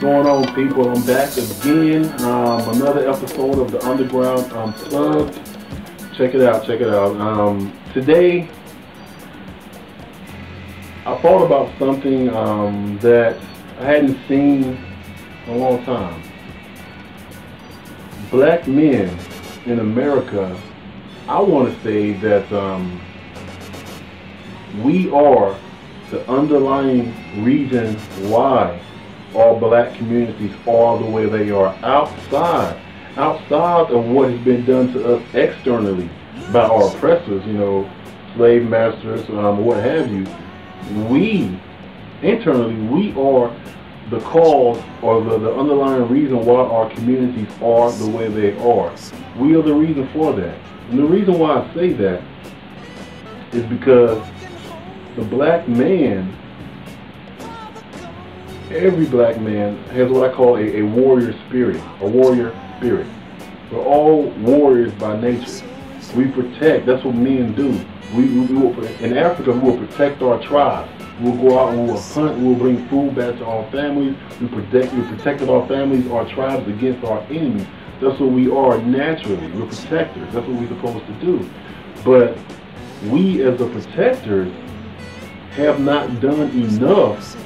Going on, people? I'm back again. Another episode of the Underground Unplugged. Check it out, check it out. Today, I thought about something that I hadn't seen in a long time. Black men in America, I want to say that we are the underlying reason why all black communities are the way they are outside of what has been done to us externally by our oppressors, slave masters, what have you. Internally, we are the cause or the underlying reason why our communities are the way they are. We are the reason for that. And the reason why I say that is because the black man, every black man has what I call a warrior spirit, We're all warriors by nature. We protect, that's what men do. In Africa, we will protect our tribes. We'll go out and we'll hunt, we'll bring food back to our families. We protected our families, our tribes against our enemies. That's what we are naturally. We're protectors. That's what we're supposed to do. But we as the protectors have not done enough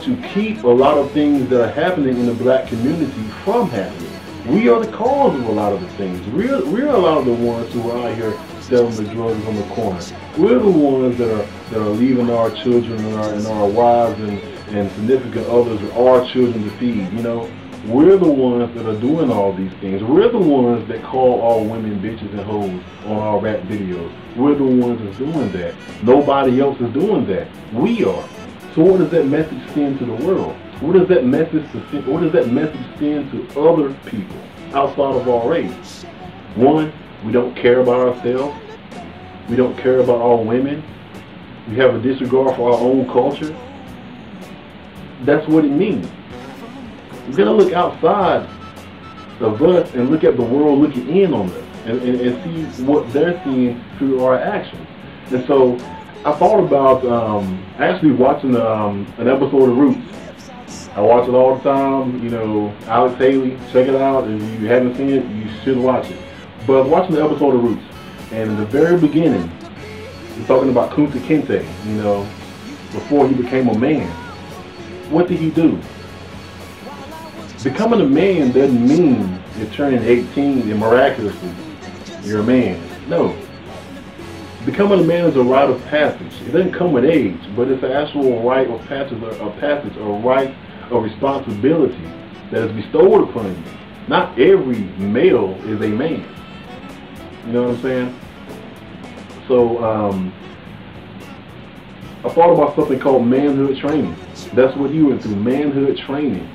to keep a lot of things that are happening in the black community from happening. We are the cause of a lot of the things. We're a lot of the ones who are out here selling the drugs on the corner. We're the ones that are leaving our children and our wives and significant others with our children to feed. We're the ones that are doing all these things. We're the ones that call all women bitches and hoes on our rap videos. We're the ones that's doing that. Nobody else is doing that. We are. So what does that message send to the world? What does that message send to other people outside of our race? One, we don't care about ourselves. We don't care about our women. We have a disregard for our own culture. That's what it means. We're going to look outside of us and look at the world looking in on us and see what they're seeing through our actions. And so I thought about actually watching an episode of Roots. I watch it all the time. Alex Haley, check it out. If you haven't seen it, you should watch it. But I was watching the episode of Roots, and in the very beginning, we're talking about Kunta Kinte, before he became a man. What did he do? Becoming a man doesn't mean you're turning 18 and miraculously you're a man. No. Becoming a man is a rite of passage. It doesn't come with age, but it's an actual rite of passage, a rite of responsibility that is bestowed upon you. Not every male is a man. You know what I'm saying? So I thought about something called manhood training. That's what you went through, manhood training.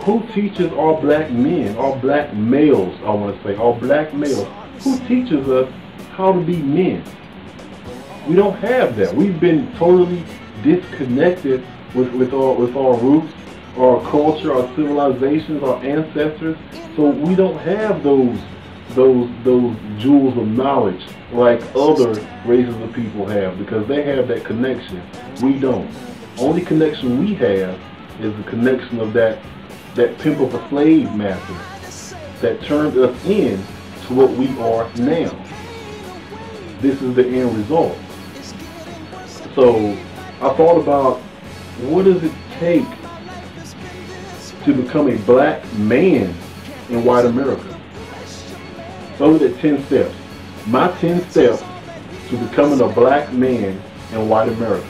Who teaches our black men, our black males, I want to say, our black males, who teaches us how to be men? We don't have that. We've been totally disconnected with our roots, our culture, our civilizations, our ancestors. So we don't have those jewels of knowledge like other races of people have, because they have that connection. We don't. Only connection we have is the connection of that pimp of a slave master that turned us in to what we are now. This is the end result. So I thought about, what does it take to become a black man in white America? Those are the 10 steps. My 10 steps to becoming a black man in white America.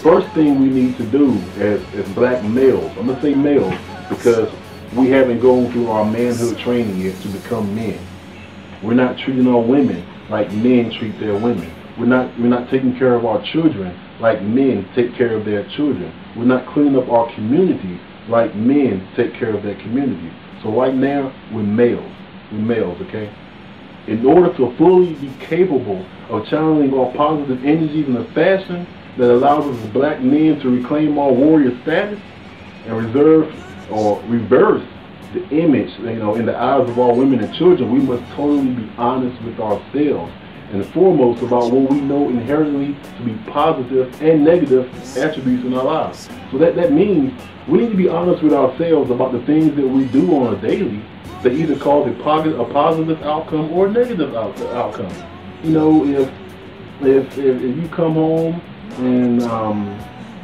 First thing we need to do as black males, I'm going to say males because we haven't gone through our manhood training yet to become men. We're not treating our women like men treat their women. We're not taking care of our children like men take care of their children. We're not cleaning up our community like men take care of their community. So right now, we're males. We're males, okay? In order to fully be capable of channeling our positive energies in a fashion that allows us as black men to reclaim our warrior status and reverse the image, in the eyes of our women and children, we must totally be honest with ourselves and foremost about what we know inherently to be positive and negative attributes in our lives. So that means we need to be honest with ourselves about the things that we do on a daily that either cause a positive outcome or a negative outcome. You know, if you come home and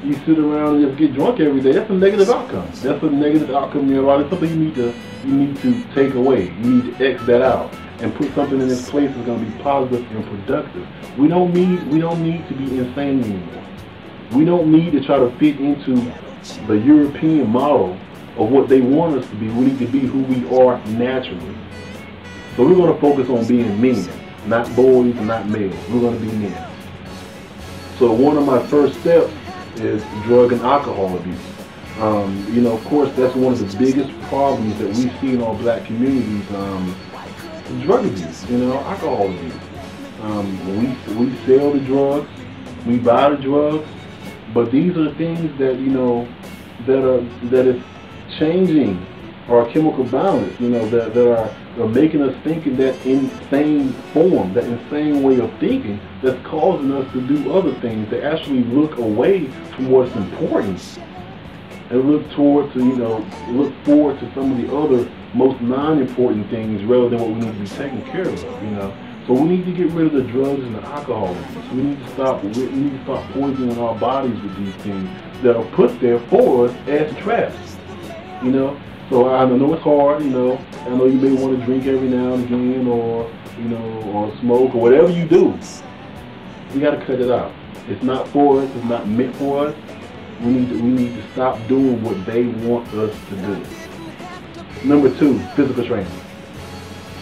you sit around and just get drunk every day, that's a negative outcome. That's a negative outcome in your life. It's something you need to take away. You need to X that out and put something in its place that's going to be positive and productive. We don't need to be insane anymore. We don't need to try to fit into the European model of what they want us to be. We need to be who we are naturally. So we're going to focus on being men, not boys, not males. We're going to be men. So one of my first steps is drug and alcohol abuse. You know, of course, that's one of the biggest problems that we see in our black communities. Drug abuse, you know, alcohol abuse. We sell the drugs, we buy the drugs, but these are things that, you know, that is changing our chemical balance, you know, that are making us think in that insane form, that insane way of thinking that's causing us to do other things, to actually look away from what's important and look forward to some of the other most non-important things rather than what we need to be taking care of, you know. So we need to get rid of the drugs and the alcohol. We need to stop poisoning our bodies with these things that are put there for us as traps, you know. So I know it's hard, you know. I know you may want to drink every now and again, or, you know, or smoke, or whatever you do. We got to cut it out. It's not for us. It's not meant for us. We need to stop doing what they want us to do. Number 2, physical training.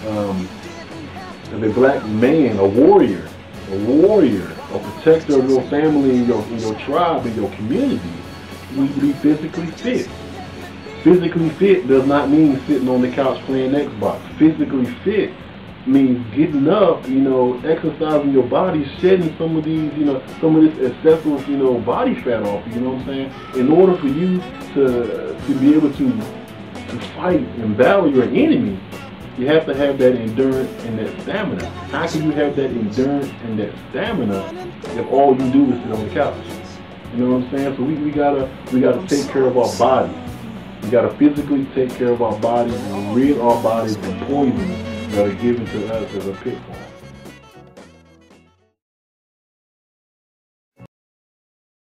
As a black man, a warrior, a protector of your family and your tribe and your community, you need to be physically fit. Physically fit does not mean sitting on the couch playing Xbox. Physically fit means getting up, you know, exercising your body, shedding some of these, you know, some of this excessive, you know, body fat off, you know what I'm saying? In order for you to be able to fight and battle your enemy, you have to have that endurance and that stamina. How can you have that endurance and that stamina if all you do is sit on the couch? You know what I'm saying? So we gotta take care of our bodies. We gotta physically take care of our bodies and rid our bodies of poison that are given to us as a pitfall.